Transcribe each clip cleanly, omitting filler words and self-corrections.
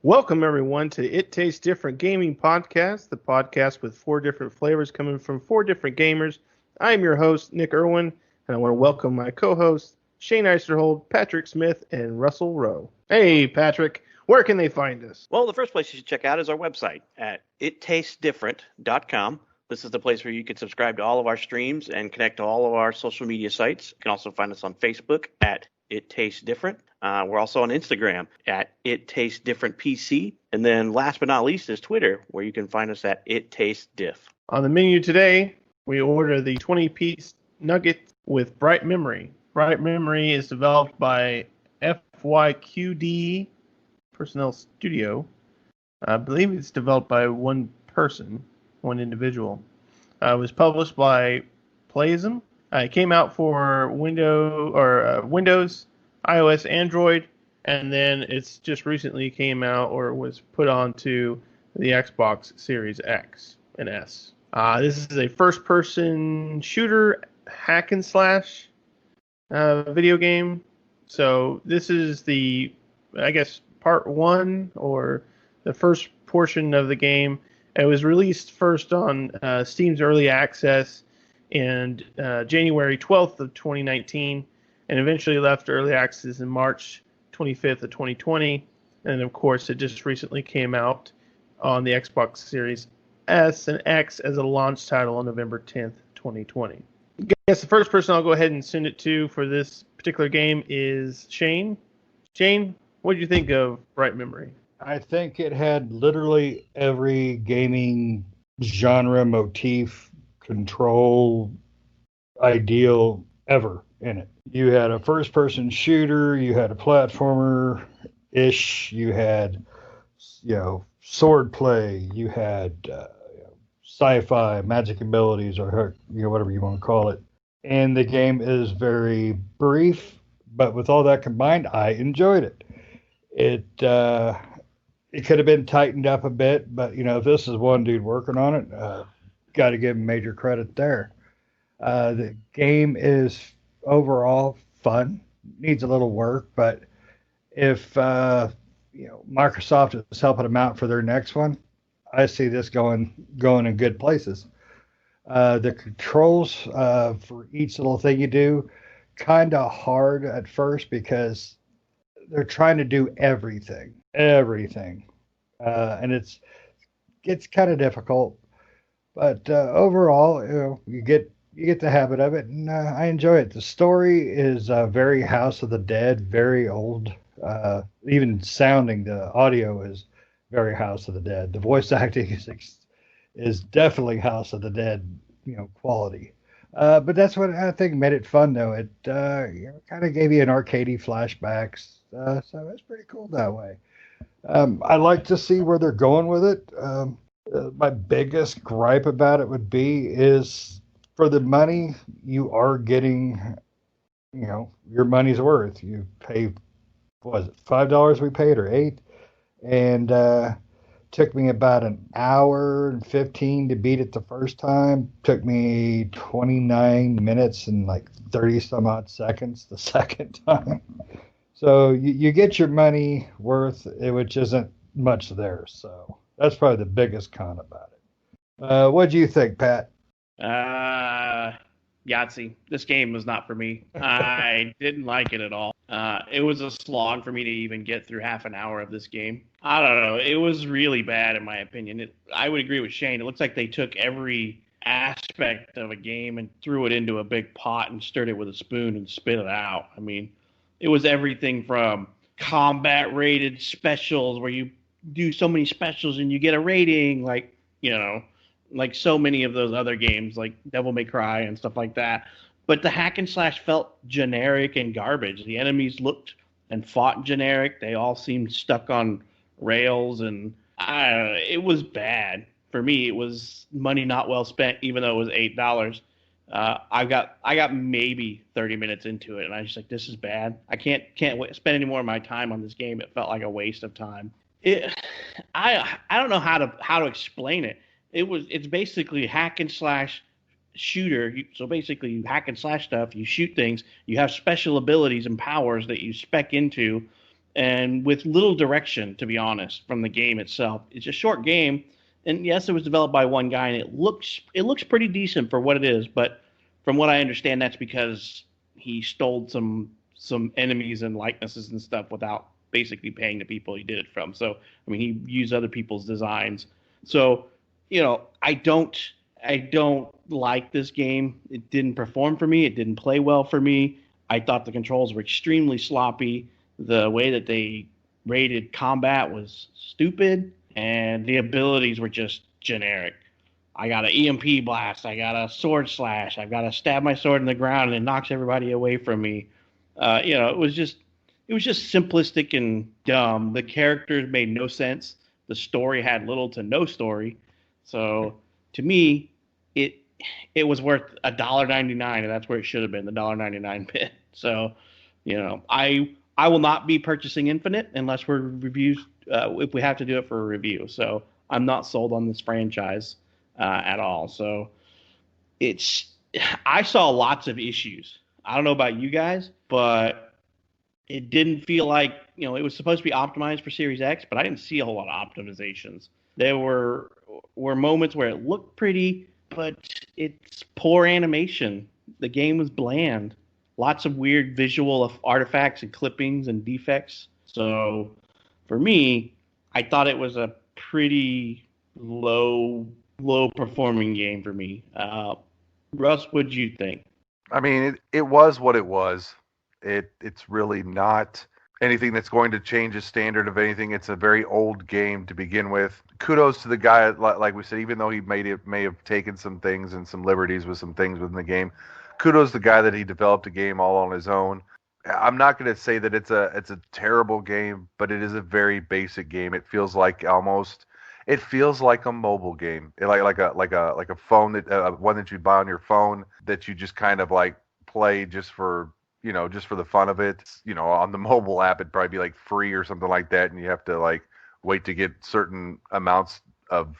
Welcome, everyone, to It Tastes Different Gaming Podcast, the podcast with 4 different flavors coming from 4 different gamers. I am your host, Nick Irwin, and I want to welcome my co-hosts, Shane Eisterhold, Patrick Smith, and Russell Rowe. Hey, Patrick, where can they find us? Well, the first place you should check out is our website at ittastes.different.com. This is the place where you can subscribe to all of our streams and connect to all of our social media sites. You can also find us on Facebook at It Tastes Different. We're also on Instagram at It Tastes Different PC. And then last but not least is Twitter, where you can find us at It Tastes Diff. On the menu today, we order the 20-piece nugget with Bright Memory. Bright Memory is developed by FYQD Personnel Studio. I believe it's developed by one person, one individual. It was published by Playism. It came out for Windows, iOS, Android, and then it's just recently came out or was put onto the Xbox Series X and S. This is a first-person shooter hack and slash video game. So this is the, I guess, part 1 or the first portion of the game. It was released first on Steam's Early Access in January 12th of 2019. And eventually left early access in March 25th of 2020. And of course, it just recently came out on the Xbox Series S and X as a launch title on November 10th, 2020. I guess the first person I'll go ahead and send it to for this particular game is Shane. Shane, what did you think of Bright Memory? I think it had literally every gaming genre, motif, control, ideal ever in it. You had a first-person shooter, you had a platformer-ish, you had, sword play, you had sci-fi, magic abilities, or whatever you want to call it. And the game is very brief, but with all that combined, I enjoyed it. It could have been tightened up a bit, but if this is one dude working on it, got to give him major credit there. The game is overall fun, needs a little work, but if Microsoft is helping them out for their next one, I see this going in good places. The controls for each little thing you do, kind of hard at first because they're trying to do everything, and it gets kind of difficult. But overall, you get the habit of it, and I enjoy it. The story is very House of the Dead, very old. Even sounding, the audio is very House of the Dead. The voice acting is definitely House of the Dead, quality. But that's what I think made it fun, though. It kind of gave you an arcadey flashbacks, so it's pretty cool that way. I like to see where they're going with it. My biggest gripe about it would be is for the money you are getting, your money's worth. You pay, what was it, $5 we paid or $8? And took me about an hour and 15 to beat it the first time. Took me 29 minutes and like 30 some odd seconds the second time. So you get your money worth, which isn't much there. So that's probably the biggest con about it. What do you think, Pat? Yahtzee. This game was not for me. I didn't like it at all. It was a slog for me to even get through half an hour of this game. I don't know. It was really bad in my opinion. I would agree with Shane. It looks like they took every aspect of a game and threw it into a big pot and stirred it with a spoon and spit it out. I mean, it was everything from combat rated specials where you do so many specials and you get a rating, like so many of those other games like Devil May Cry and stuff like that. But the hack and slash felt generic and garbage. The enemies looked and fought generic. They all seemed stuck on rails, and it was bad. For me, it was money not well spent, even though it was $8. I got maybe 30 minutes into it, and I was just like, this is bad. I can't spend any more of my time on this game. It felt like a waste of time. I don't know how to explain it. It's basically hack and slash shooter. So basically you hack and slash stuff, you shoot things, you have special abilities and powers that you spec into, and with little direction, to be honest, from the game itself. It's a short game, and yes, it was developed by one guy, and it looks pretty decent for what it is. But from what I understand, that's because he stole some enemies and likenesses and stuff without basically paying the people he did it from. So I mean, he used other people's designs. So I don't like this game. It didn't perform for me. It didn't play well for me. I thought the controls were extremely sloppy. The way that they rated combat was stupid, and the abilities were just generic. I got an EMP blast. I got a sword slash. I've got to stab my sword in the ground, and it knocks everybody away from me. It was just simplistic and dumb. The characters made no sense. The story had little to no story. So to me, it it was worth $1.99, and that's where it should have been, the $1.99 bit. So, I will not be purchasing Infinite unless we're reviews if we have to do it for a review. So I'm not sold on this franchise at all. So it's I saw lots of issues. I don't know about you guys, but it didn't feel like it was supposed to be optimized for Series X, but I didn't see a whole lot of optimizations. There were moments where it looked pretty, but it's poor animation. The game was bland. Lots of weird visual artifacts and clippings and defects. So for me, I thought it was a pretty low performing game for me. Russ, what'd you think? I mean, it was what it was. It's really not anything that's going to change the standard of anything. It's a very old game to begin with. Kudos to the guy, like we said, even though he may have taken some things and some liberties with some things within the game. Kudos to the guy that he developed a game all on his own. I'm not going to say that it's a terrible game, but it is a very basic game. It feels like a mobile game, like a phone that one that you buy on your phone that you just kind of like play just for the fun of it. On the mobile app it'd probably be like free or something like that, and you have to like wait to get certain amounts of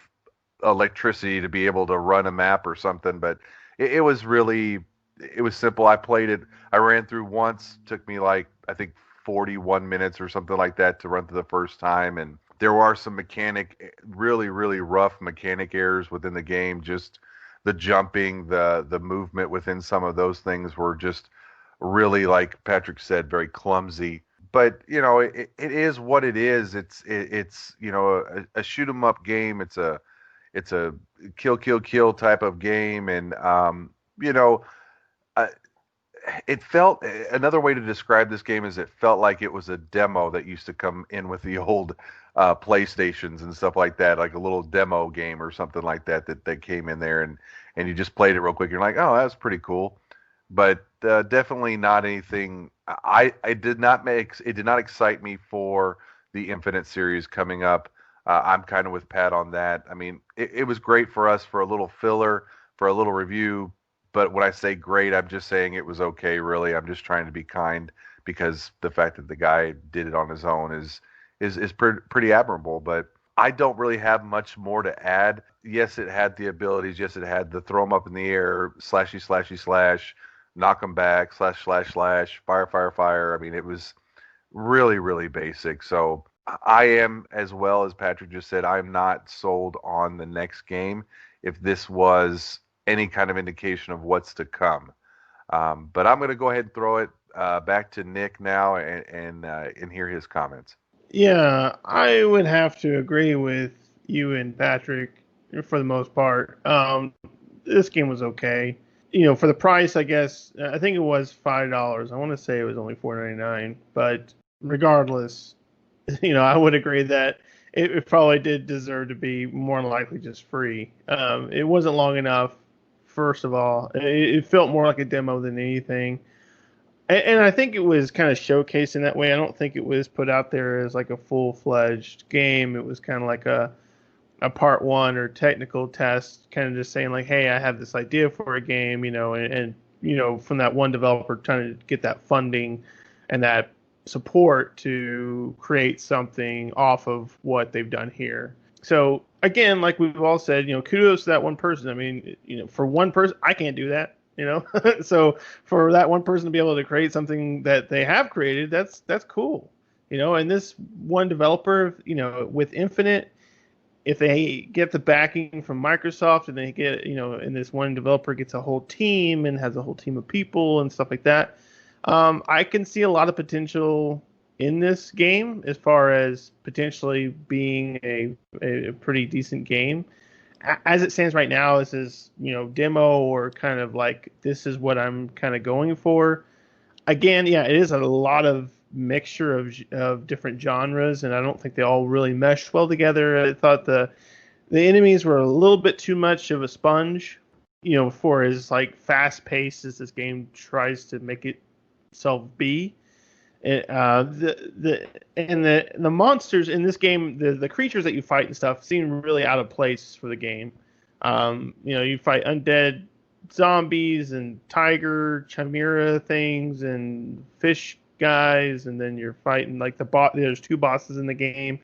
electricity to be able to run a map or something. But it was simple. I played it. I ran through once. Took me like I think 41 minutes or something like that to run through the first time, and there are some really, really rough mechanic errors within the game. Just the jumping, the movement within some of those things were just really, like Patrick said, very clumsy. But it is what it is. It's a shoot 'em up game. It's a kill type of game, and it felt, another way to describe this game is it felt like it was a demo that used to come in with the old PlayStations and stuff like that, like a little demo game or something like that came in there, and you just played it real quick. You're like, oh, that's pretty cool, but definitely not anything. It did not excite me for the Infinite series coming up. I'm kind of with Pat on that. I mean, it was great for us for a little filler, for a little review. But when I say great, I'm just saying it was okay, really. I'm just trying to be kind because the fact that the guy did it on his own is pretty admirable. But I don't really have much more to add. Yes, it had the abilities. Yes, it had the throw them up in the air, slashy, knock them back, slash, fire. I mean, it was really, really basic. So I am, as well as Patrick just said, I'm not sold on the next game. If this was any kind of indication of what's to come. But I'm going to go ahead and throw it back to Nick now and hear his comments. Yeah, I would have to agree with you and Patrick for the most part. This game was okay. For the price, I guess, I think it was $5. I want to say it was only $4.99. But regardless, I would agree that it probably did deserve to be more than likely just free. It wasn't long enough. First of all, it felt more like a demo than anything. And I think it was kind of showcased in that way. I don't think it was put out there as like a full-fledged game. It was kind of like a part one or technical test, kind of just saying like, hey, I have this idea for a game, and from that one developer trying to get that funding and that support to create something off of what they've done here. So again, like we've all said, kudos to that one person. I mean, for one person, I can't do that, So for that one person to be able to create something that they have created, that's cool. And this one developer, with Infinite, if they get the backing from Microsoft and they get, and this one developer gets a whole team and has a whole team of people and stuff like that, I can see a lot of potential in this game as far as potentially being a pretty decent game. As it stands right now, this is, demo or kind of like, this is what I'm kind of going for. Again, yeah, it is a lot of mixture of different genres, and I don't think they all really mesh well together. I thought the enemies were a little bit too much of a sponge, for as like fast paced as this game tries to make itself be. The monsters in this game, the creatures that you fight and stuff seem really out of place for the game. You fight undead zombies and tiger chimera things and fish guys, and then you're fighting like there's two bosses in the game.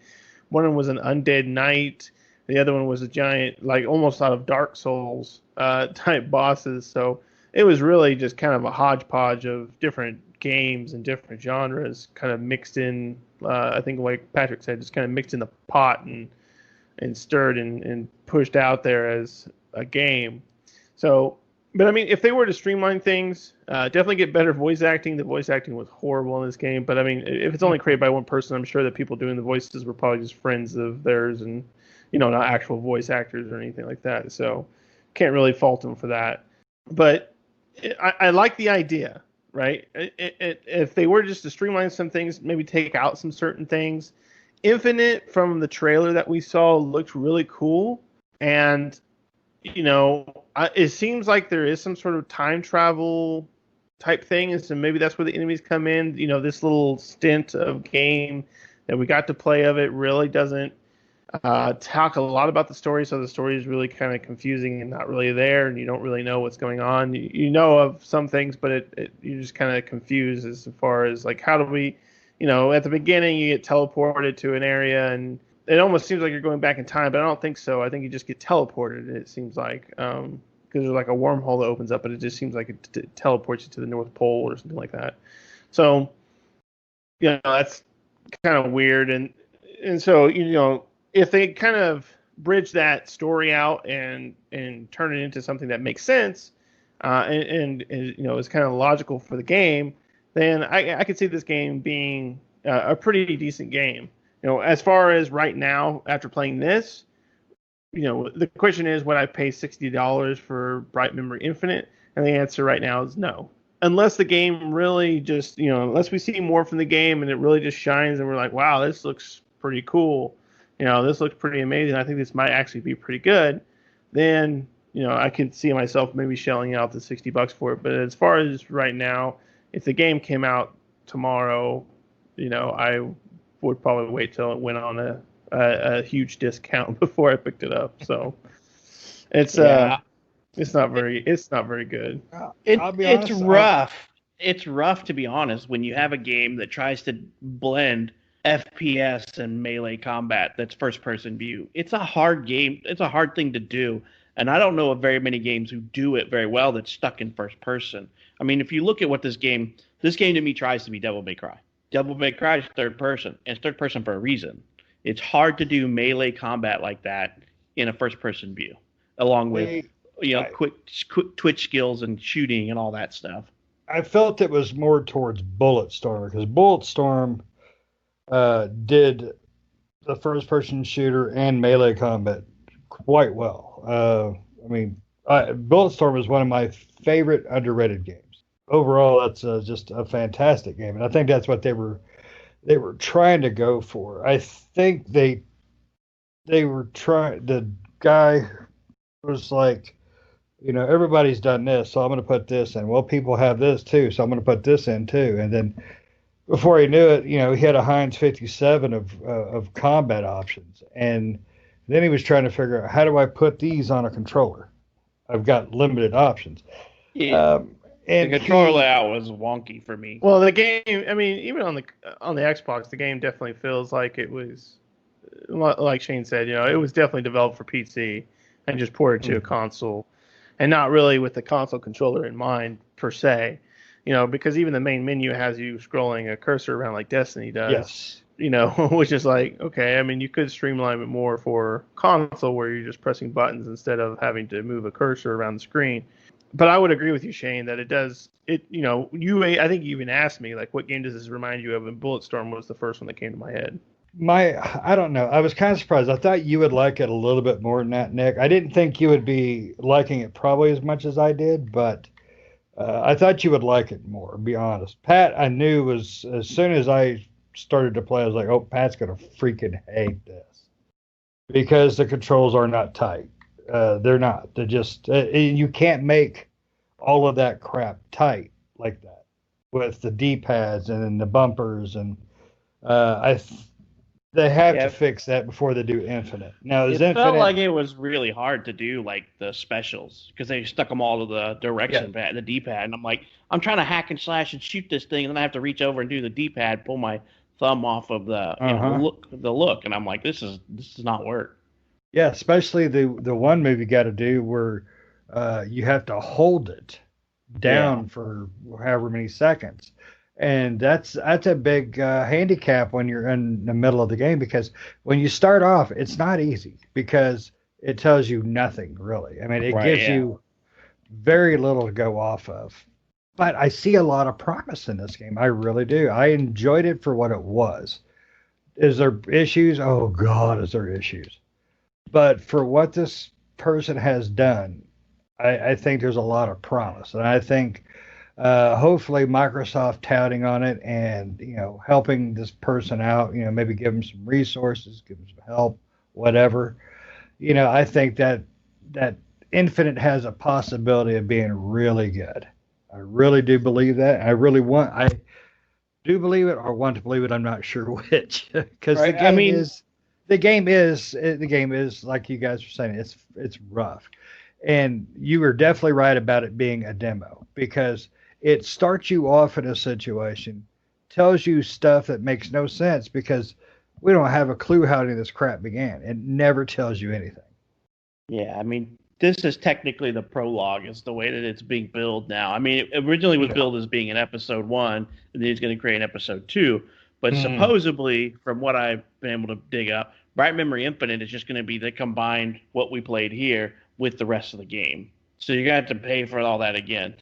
One of them was an undead knight. The other one was a giant, like almost out of Dark Souls type bosses. So it was really just kind of a hodgepodge of different games and different genres kind of mixed in. I think like Patrick said, just kind of mixed in the pot and stirred and pushed out there as a game. So, but I mean, if they were to streamline things, definitely get better voice acting. The voice acting was horrible in this game. But I mean, if it's only created by one person, I'm sure that people doing the voices were probably just friends of theirs and, not actual voice actors or anything like that. So can't really fault them for that. But I like the idea, right? If they were just to streamline some things, maybe take out some certain things. Infinite, from the trailer that we saw, looked really cool. And it seems like there is some sort of time travel type thing, and so maybe that's where the enemies come in. This little stint of game that we got to play of it really doesn't talk a lot about the story, so the story is really kind of confusing and not really there, and you don't really know what's going on. You know of some things, but you're just kind of confused as far as like, how do we, at the beginning you get teleported to an area and it almost seems like you're going back in time, but I don't think so. I think you just get teleported, it seems like, because there's like a wormhole that opens up, but it just seems like it teleports you to the North Pole or something like that. So, that's kind of weird. And so, if they kind of bridge that story out and turn it into something that makes sense, and is kind of logical for the game, then I could see this game being a pretty decent game. As far as right now, after playing this, the question is, would I pay $60 for Bright Memory Infinite? And the answer right now is no. Unless the game really just, unless we see more from the game and it really just shines and we're like, wow, this looks pretty cool. This looks pretty amazing. I think this might actually be pretty good. Then, I could see myself maybe shelling out the $60 for it. But as far as right now, if the game came out tomorrow, I would probably wait till it went on a huge discount before I picked it up. So it's not very good. It's rough. It's rough, to be honest, when you have a game that tries to blend FPS and melee combat that's first person view. It's a hard game. It's a hard thing to do. And I don't know of very many games who do it very well that's stuck in first person. I mean, if you look at what this game to me tries to be Devil May Cry. Devil May Cry is third person, and it's third person for a reason. It's hard to do melee combat like that in a first person view, along with quick twitch skills and shooting and all that stuff. I felt it was more towards Bulletstorm, because Bulletstorm did the first person shooter and melee combat quite well. Bulletstorm is one of my favorite underrated games. Overall, that's just a fantastic game, and I think that's what they were trying to go for. I think they were trying. The guy was like, everybody's done this, so I'm going to put this in. Well, people have this too, so I'm going to put this in too. And then before he knew it, he had a Heinz 57 of combat options, and then he was trying to figure out, how do I put these on a controller? I've got limited options. Yeah. And the controller layout was wonky for me. Well, the game, I mean, even on the Xbox, the game definitely feels like it was, like Shane said, it was definitely developed for PC and just ported to a console, and not really with the console controller in mind per se. because even the main menu has you scrolling a cursor around like Destiny does. Yes. Which is like, okay, I mean, you could streamline it more for console where you're just pressing buttons instead of having to move a cursor around the screen. But I would agree with you, Shane, that I think you even asked me, like, what game does this remind you of? And Bulletstorm was the first one that came to my head. I don't know. I was kind of surprised. I thought you would like it a little bit more than that, Nick. I didn't think you would be liking it probably as much as I did, but I thought you would like it more, to be honest. Pat, I knew was, as soon as I started to play, I was like, oh, Pat's going to freaking hate this because the controls are not tight. They're not. They're just, you can't make all of that crap tight like that with the D-pads and then the bumpers. And they have to fix that before they do Infinite. Now, it felt like it was really hard to do, like, the specials, because they stuck them all to the direction pad, the D-pad, and I'm like, I'm trying to hack and slash and shoot this thing, and then I have to reach over and do the D-pad, pull my thumb off of the look, and I'm like, this does not work. Yeah, especially the one move you got to do where you have to hold it down for however many seconds. And that's a big handicap when you're in the middle of the game, because when you start off, it's not easy because it tells you nothing really. I mean, it gives you very little to go off of. But I see a lot of promise in this game. I really do. I enjoyed it for what it was. Is there issues? Oh God, is there issues? But for what this person has done, I think there's a lot of promise, and I think. Hopefully Microsoft touting on it and, helping this person out, maybe give them some resources, give them some help, whatever. I think that Infinite has a possibility of being really good. I really do believe that. I do believe it or want to believe it. I'm not sure which, because the game is like you guys were saying, it's rough. And you were definitely right about it being a demo, because it starts you off in a situation, tells you stuff that makes no sense because we don't have a clue how any of this crap began. It never tells you anything. Yeah, I mean, this is technically the prologue, is the way that it's being billed now. I mean, it originally was billed as being an episode 1, and then he's going to create an episode 2. But supposedly, from what I've been able to dig up, Bright Memory Infinite is just going to be the combined what we played here with the rest of the game. So you're going to have to pay for all that again.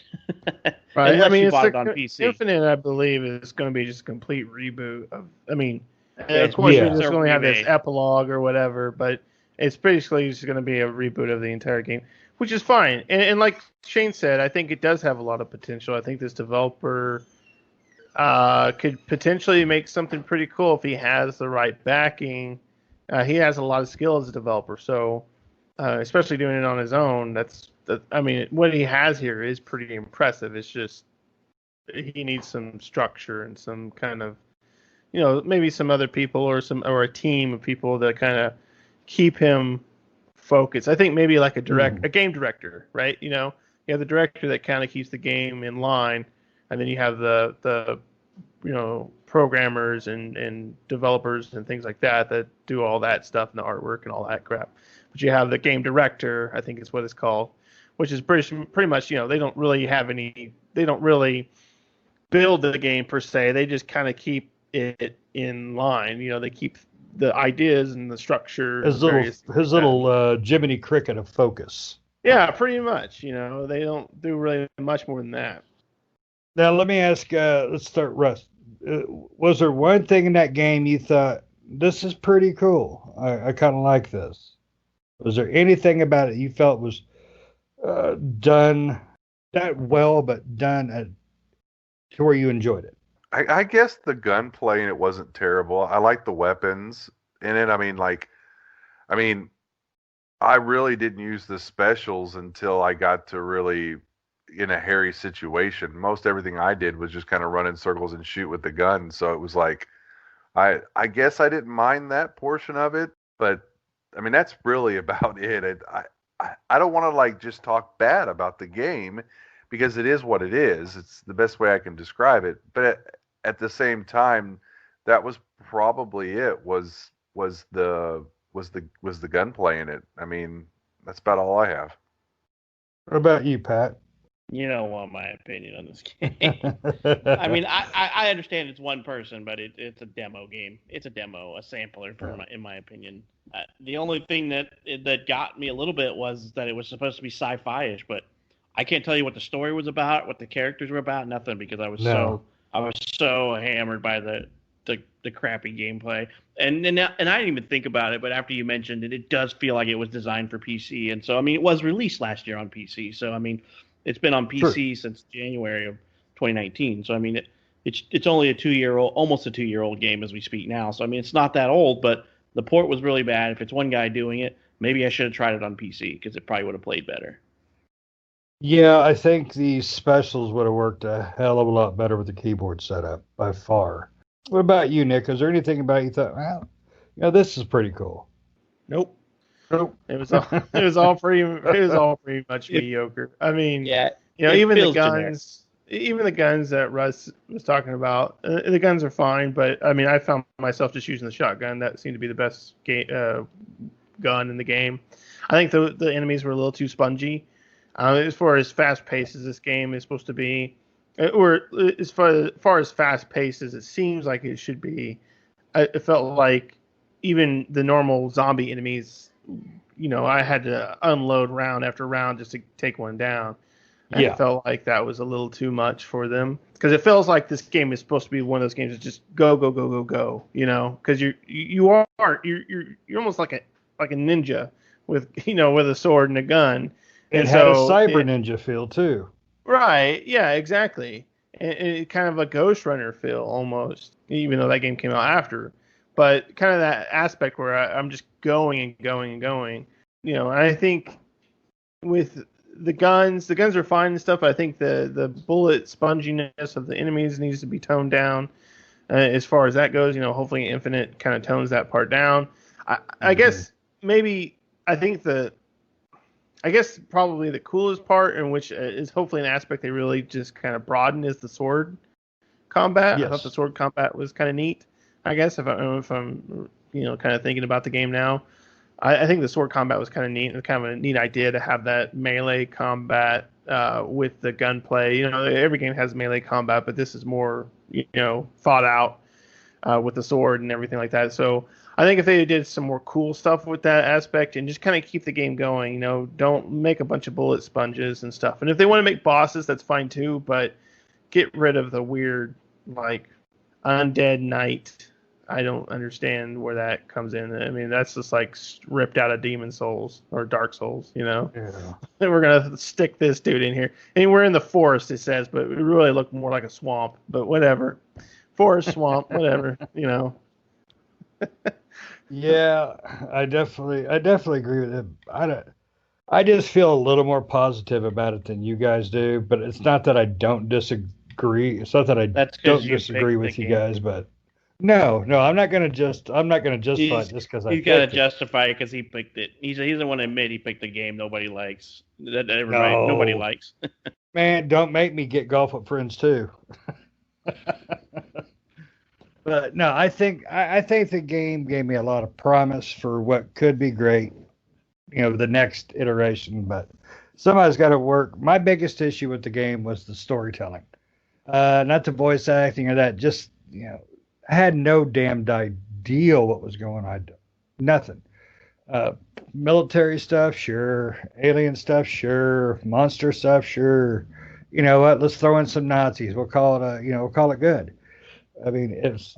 Right. Unless you bought it on PC. Infinite, I believe, is going to be just a complete reboot of. I mean, of course, you're just going to have this epilogue or whatever, but it's basically just going to be a reboot of the entire game, which is fine. And like Shane said, I think it does have a lot of potential. I think this developer could potentially make something pretty cool if he has the right backing. He has a lot of skill as a developer, so especially doing it on his own, I mean, what he has here is pretty impressive. It's just he needs some structure and some kind of, maybe some other people or a team of people that kind of keep him focused. I think maybe like a game director, right? You have the director that kind of keeps the game in line, and then you have the programmers and developers and things like that do all that stuff and the artwork and all that crap. But you have the game director, I think is what it's called, which is pretty much, they don't really build the game per se. They just kind of keep it in line. They keep the ideas and the structure. His little Jiminy Cricket of focus. Yeah, pretty much. They don't do really much more than that. Now let me ask. Let's start, Russ. Was there one thing in that game you thought, this is pretty cool? I kind of like this. Was there anything about it you felt was done not well, but done to where you enjoyed it? I guess the gunplay in it wasn't terrible. I like the weapons in it. I really didn't use the specials until I got to really in a hairy situation. Most everything I did was just kind of run in circles and shoot with the gun. So it was like, I guess I didn't mind that portion of it, but I mean, that's really about it. I don't want to just talk bad about the game, because it is what it is. It's the best way I can describe it. But at the same time, that was probably it. Was the gunplay in it? I mean, that's about all I have. What about you, Pat? You don't want my opinion on this game. I mean, I understand it's one person, but it's a demo game. It's a demo, a sampler, in my opinion. The only thing that got me a little bit was that it was supposed to be sci-fi-ish, but I can't tell you what the story was about, what the characters were about, nothing, because I was so hammered by the crappy gameplay. And I didn't even think about it, but after you mentioned it, it does feel like it was designed for PC. And so, I mean, it was released last year on PC. So, I mean, it's been on PC since January of 2019. So, I mean, it's only a 2-year-old, almost a 2-year-old game as we speak now. So, I mean, it's not that old, but the port was really bad. If it's one guy doing it, maybe I should have tried it on PC because it probably would have played better. Yeah, I think these specials would have worked a hell of a lot better with the keyboard setup by far. What about you, Nick? Is there anything about you thought, well, this is pretty cool? Nope. It was all pretty much mediocre. I mean, even the guns, that Russ was talking about, the guns are fine, but I mean, I found myself just using the shotgun. That seemed to be the best gun in the game. I think the enemies were a little too spongy. As far as fast paced as this game is supposed to be, or as far as fast paced as it seems like it should be, it felt like even the normal zombie enemies, I had to unload round after round just to take one down. And it felt like that was a little too much for them, because it feels like this game is supposed to be one of those games that just go go go go go. Because you're almost like a ninja with with a sword and a gun. It had a cyber ninja feel too. Right. Yeah. Exactly. And kind of a Ghost Runner feel almost, even though that game came out after. But kind of that aspect where I'm just going and going and going. And I think with the guns are fine and stuff. I think the bullet sponginess of the enemies needs to be toned down as far as that goes. Hopefully Infinite kind of tones that part down. I guess maybe I guess probably the coolest part, in which is hopefully an aspect they really just kind of broaden, is the sword combat. Yes. I thought the sword combat was kind of neat. I guess if I'm kind of thinking about the game now, I think the sword combat was kind of neat. It's kind of a neat idea to have that melee combat with the gunplay. Every game has melee combat, but this is more thought out with the sword and everything like that. So I think if they did some more cool stuff with that aspect and just kind of keep the game going, don't make a bunch of bullet sponges and stuff. And if they want to make bosses, that's fine too, but get rid of the weird, like, undead knight. I don't understand where that comes in. I mean, that's just like ripped out of Demon Souls or Dark Souls, Yeah. And we're going to stick this dude in here. And we're in the forest, it says, but it really looked more like a swamp, but whatever. Forest, swamp, whatever, Yeah, I definitely agree with him. I just feel a little more positive about it than you guys do, but it's not that I don't disagree. It's not that I don't disagree with you guys, but no, I'm not gonna justify it just because I. He's got to justify it because he picked it. He doesn't want to admit he picked the game nobody likes. Nobody likes. Man, don't make me get Golf with Friends too. But no, I think the game gave me a lot of promise for what could be great, the next iteration. But somebody's got to work. My biggest issue with the game was the storytelling, not the voice acting or that. Just I had no damned idea what was going on. Nothing. Military stuff, sure. Alien stuff, sure. Monster stuff, sure. You know what? Let's throw in some Nazis. We'll call it good. I mean, it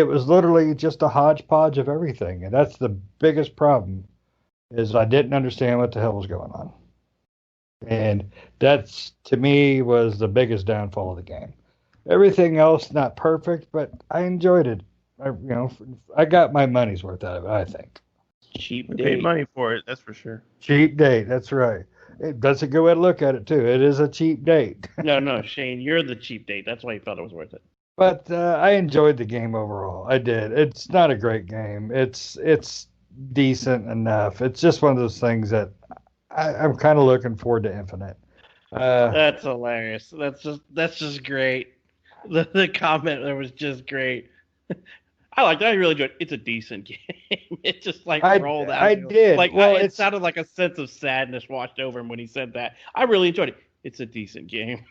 was literally just a hodgepodge of everything, and that's the biggest problem. Is I didn't understand what the hell was going on, and that's, to me, was the biggest downfall of the game. Everything else not perfect, but I enjoyed it. I got my money's worth out of it, I think. We paid money for it, that's for sure. Cheap date, that's right. That's a good way to look at it too. It is a cheap date. No, Shane, you're the cheap date. That's why you felt it was worth it. But I enjoyed the game overall. I did. It's not a great game. It's decent enough. It's just one of those things that I'm kind of looking forward to Infinite. That's hilarious. That's just great. The comment there was just great. I liked it. I really enjoyed it. It's a decent game. It just like rolled out. I did. Like well, it sounded like a sense of sadness washed over him when he said that. I really enjoyed it. It's a decent game.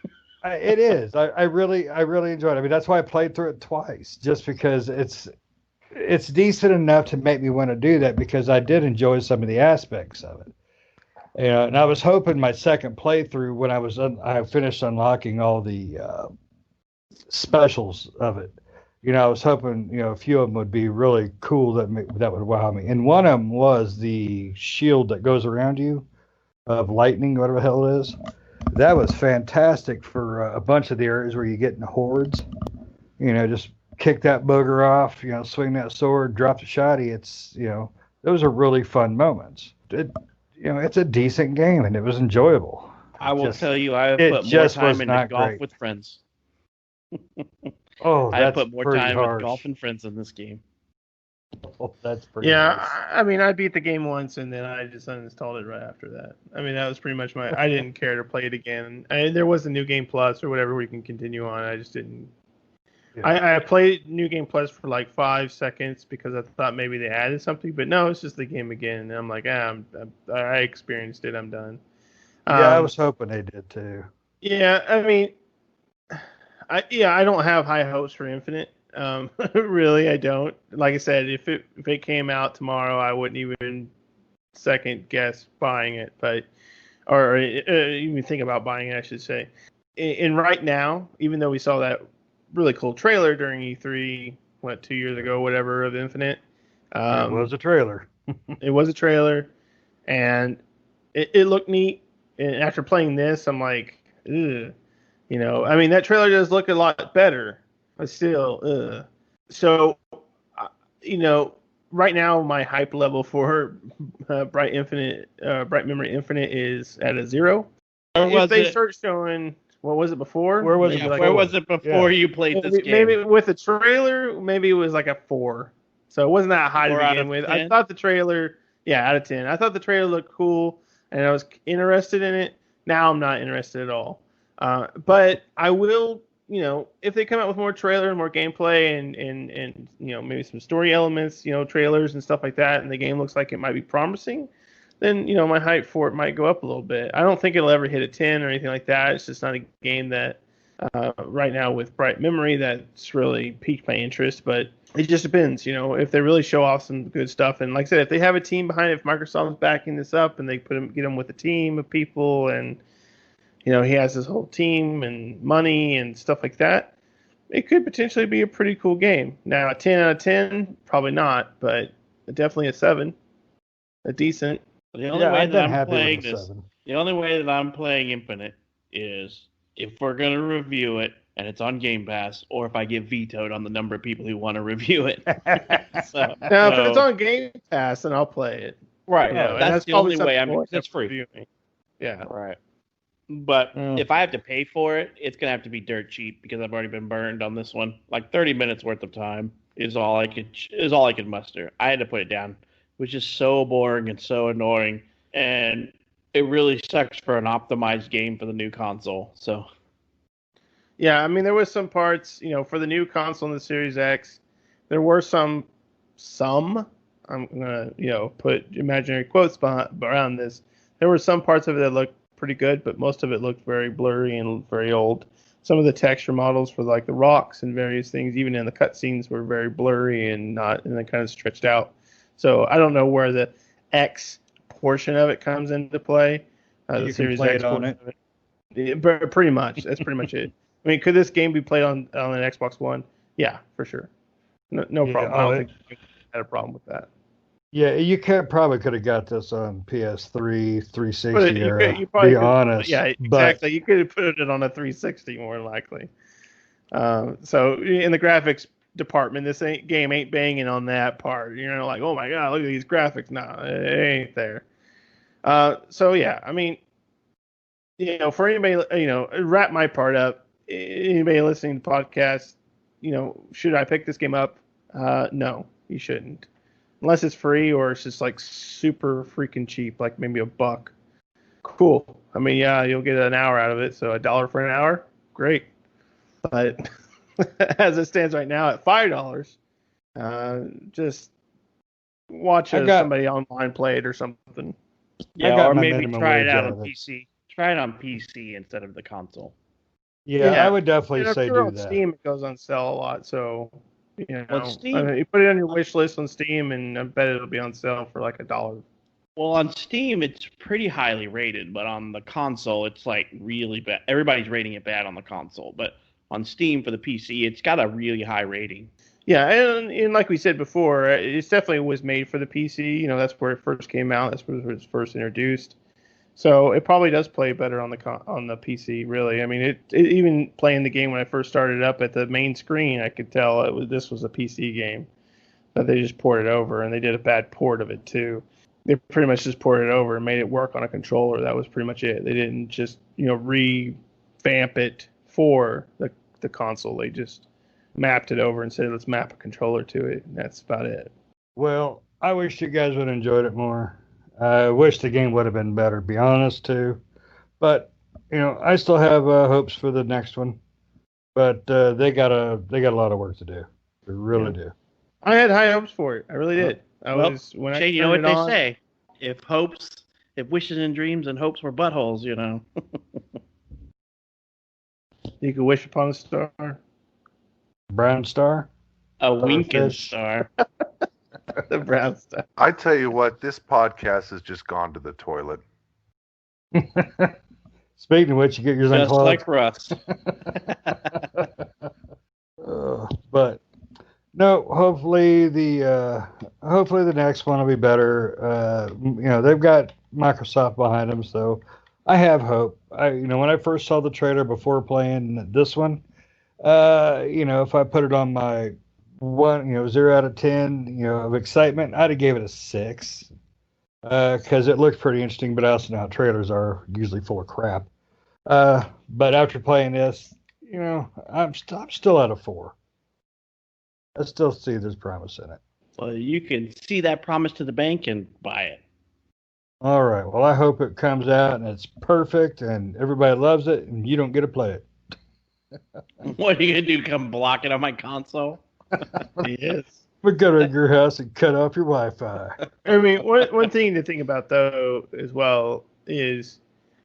it is. I really enjoyed it. I mean, that's why I played through it twice, just because it's decent enough to make me want to do that, because I did enjoy some of the aspects of it. And I was hoping my second playthrough, when I finished unlocking all the specials of it, I was hoping, a few of them would be really cool that would wow me. And one of them was the shield that goes around you of lightning, whatever the hell it is. That was fantastic for a bunch of the areas where you get in the hordes. Just kick that booger off, swing that sword, drop the shotty. Those are really fun moments. It's a decent game, and it was enjoyable. I will tell you, I have put more time into golf with friends. Oh, I have put more time with golf and friends in this game. Oh, that's pretty harsh. I mean, I beat the game once, and then I just uninstalled it right after that. I mean, that was pretty much I didn't care to play it again. There was a New Game Plus or whatever we can continue on. I just didn't. Yeah. I played New Game Plus for like 5 seconds because I thought maybe they added something, but no, it's just the game again. And I'm like, I experienced it. I'm done. Yeah, I was hoping they did too. Yeah, I mean, I don't have high hopes for Infinite. Really, I don't. Like I said, if it came out tomorrow, I wouldn't even second guess buying it, or even think about buying it, I should say. And right now, even though we saw that really cool trailer during E3, 2 years ago, whatever, of Infinite. It was a trailer. It was a trailer, and it looked neat. And after playing this, I'm like, ugh. I mean, that trailer does look a lot better, but still, ugh. So, right now, my hype level for Bright Memory Infinite is at a 0. If they start showing... What was it before? Where was it before you played this game? Maybe with the trailer, maybe it was like a 4. So it wasn't that high to begin with. 10? I thought the trailer, out of 10. I thought the trailer looked cool, and I was interested in it. Now I'm not interested at all. But I will, if they come out with more trailer and more gameplay and maybe some story elements, trailers and stuff like that, and the game looks like it might be promising, then, my hype for it might go up a little bit. I don't think it'll ever hit a 10 or anything like that. It's just not a game that, right now with Bright Memory, that's really piqued my interest. But it just depends, if they really show off some good stuff. And like I said, if they have a team behind it, if Microsoft's backing this up and they get him with a team of people and, he has his whole team and money and stuff like that, it could potentially be a pretty cool game. Now, a 10 out of 10, probably not, but definitely a 7, a decent. The only way that I'm playing Infinite is if we're going to review it and it's on Game Pass, or if I get vetoed on the number of people who want to review it. If it's on Game Pass, then I'll play it. Right. That's the only way. It's free. Yeah. Right. But if I have to pay for it, it's going to have to be dirt cheap because I've already been burned on this one. Like 30 minutes worth of time is all I could muster. I had to put it down, which is so boring and so annoying, and it really sucks for an optimized game for the new console. So, yeah, I mean, there was some parts, for the new console in the Series X, there were some, I'm gonna, put imaginary quotes around this. There were some parts of it that looked pretty good, but most of it looked very blurry and very old. Some of the texture models for like the rocks and various things, even in the cutscenes, were very blurry and they kind of stretched out. So I don't know where the X portion of it comes into play. The Series X on it. But pretty much, that's pretty much it. I mean, could this game be played on an Xbox One? Yeah, for sure. No problem. I don't think you had a problem with that. Yeah, you probably could have got this on PS3, 360 era. You probably be honest. Yeah, exactly. You could have put it on a 360 more likely. So in the graphics department, this game ain't banging on that part. Like, oh my god, look at these graphics. No, it ain't there. So yeah, I mean, for anybody, wrap my part up. Anybody listening to the podcast, should I pick this game up? No, you shouldn't. Unless it's free or it's just like super freaking cheap, like maybe $1. Cool. I mean, yeah, you'll get an hour out of it. So $1 for an hour, great. But as it stands right now at $5, Just watch somebody online play it or something. Yeah, or maybe minimum try it wage out out on of it. PC. Try it on PC instead of the console. Yeah, I would definitely if say you're do on that. Steam, it goes on sale a lot. So, Steam, you put it on your wish list on Steam, and I bet it'll be on sale for like $1. well, on Steam, it's pretty highly rated, but on the console, it's like really bad. Everybody's rating it bad on the console, but on Steam for the PC, it's got a really high rating. Yeah, and like we said before, it definitely was made for the PC. That's where it first came out. That's where it was first introduced. So it probably does play better on the PC. Really, I mean, it even playing the game when I first started up at the main screen, I could tell this was a PC game. But they just ported it over, and they did a bad port of it too. They pretty much just ported it over and made it work on a controller. That was pretty much it. They didn't just revamp it for the console. They just mapped it over and said, let's map a controller to it, and that's about it. Well, I wish you guys would have enjoyed it more. I wish the game would have been better, to be honest, too. But, I still have hopes for the next one. But they got a lot of work to do. They really do. I had high hopes for it. I really did. Shane, you know what they say? If wishes and dreams and hopes were buttholes, You could wish upon a star. Brown star? A winking star. The brown star. I tell you what, this podcast has just gone to the toilet. Speaking of which, you get yours just unclogged. like Russ. But no, hopefully the next one will be better. They've got Microsoft behind them, so I have hope. When I first saw the trailer before playing this one, if I put it on my 0 out of 10, of excitement, I'd have gave it a 6. Because it looked pretty interesting, but I also know how trailers are usually full of crap. But after playing this, I'm still at a 4. I still see there's promise in it. Well, you can see that promise to the bank and buy it. All right. Well, I hope it comes out and it's perfect and everybody loves it and you don't get to play it. What are you going to do? Come block it on my console? Yes. We're going to your house and cut off your Wi-Fi. I mean, one thing to think about, though, as well, is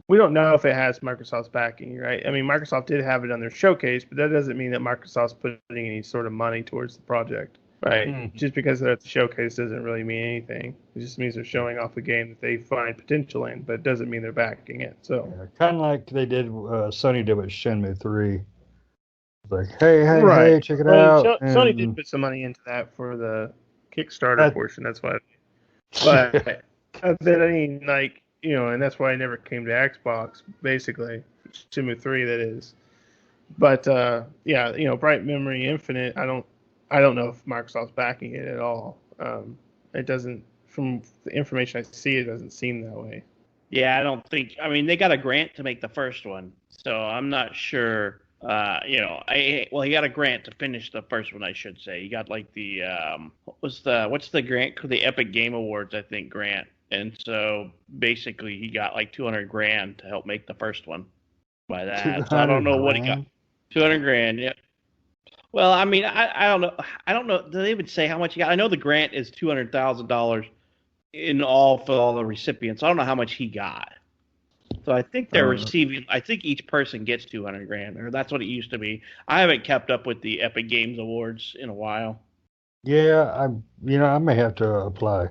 we don't know if it has Microsoft's backing, right? I mean, Microsoft did have it on their showcase, but that doesn't mean that Microsoft's putting any sort of money towards the project, right? Mm-hmm. Just because they're at the showcase doesn't really mean anything. It just means they're showing off a game that they find potential in, but it doesn't mean they're backing it. So kind of like they did, Sony did with Shenmue 3. Like, hey, check it out. Sony did put some money into that for the Kickstarter portion. That's why. But I mean, and that's why I never came to Xbox, basically. Shenmue 3, that is. But Bright Memory Infinite, I don't know if Microsoft's backing it at all. It doesn't, from the information I see, it doesn't seem that way. Yeah, I don't think. I mean, they got a grant to make the first one, so I'm not sure. He got a grant to finish the first one, I should say. He got like the what's the grant? The Epic Game Awards, I think, grant. And so basically, he got like $200,000 to help make the first one. By that, so I don't know what he got. $200,000, yeah. Well, I mean, I don't know. I don't know. Do they even say how much he got? I know the grant is $200,000 in all for all the recipients. I don't know how much he got. So I think they're receiving. I think each person gets $200,000, or that's what it used to be. I haven't kept up with the Epic Games Awards in a while. Yeah, I may have to apply.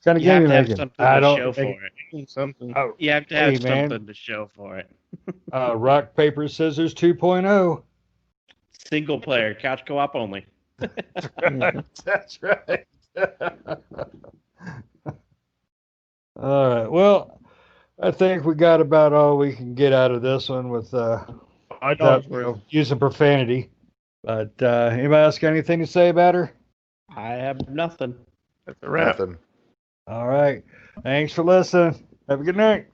Kind of game you have to have something to show for it. Something. Oh, you have to have something to show for it. Rock, paper, scissors 2.0. Single player, couch co-op only. That's right. All right. Well, I think we got about all we can get out of this one with using profanity. But anybody else got anything to say about her? I have nothing. That's a wrap. Nothing. All right. Thanks for listening. Have a good night.